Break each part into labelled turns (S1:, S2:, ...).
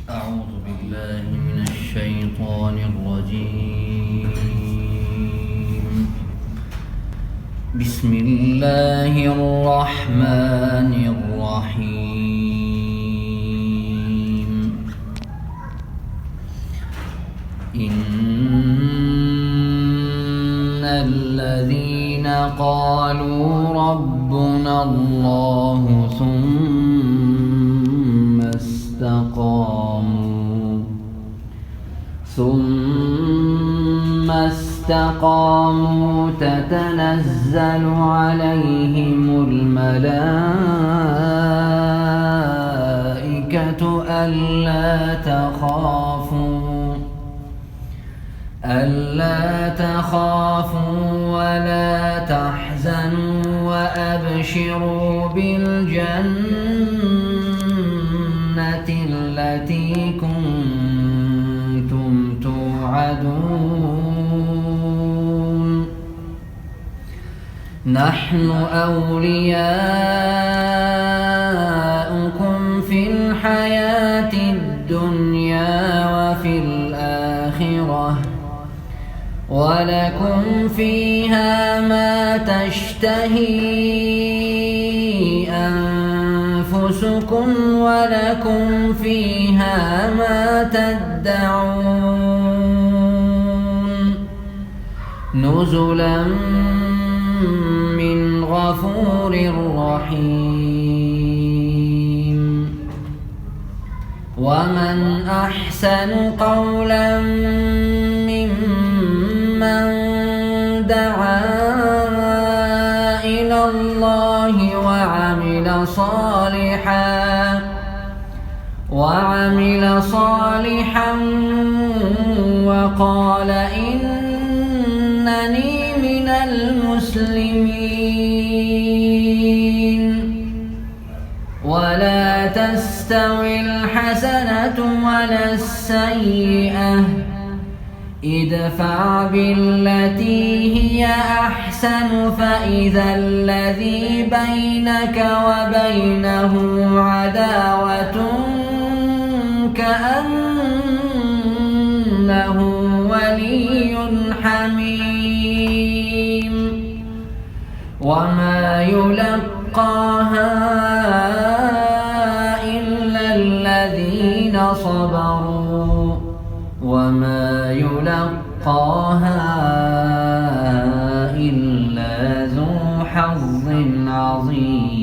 S1: أعوذ بالله من الشيطان الرجيم. بسم الله الرحمن الرحيم. إن الذين قالوا ربنا الله ثم استقاموا تتنزل عليهم الملائكة ألا تخافوا ولا تحزنوا وأبشروا بالجنة التي كنتم توعدون. نحن أولياؤكم في الحياة الدنيا وفي الآخرة ولكم فيها ما تشتهي أنفسكم ولكم فيها ما تدعون. نزلا من غفور رحيم. ومن أحسن قولا ممن دعا إلى الله وعمل صالحا وقال إنني من المسلمين. ولا تستوي الحسنة ولا السيئة، ادفع بالتي هي أحسن فإذا الذي بينك وبينه عداوة كأنه ولي حميم. وما يلقاها إلا الذين صبروا وما يلقاها إلا ذو حظ عظيم.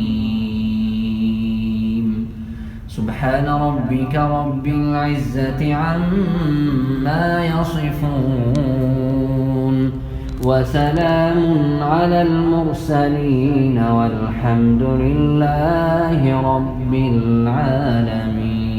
S1: سبحان ربك رب العزة عما يصفون وسلام على المرسلين والحمد لله رب العالمين.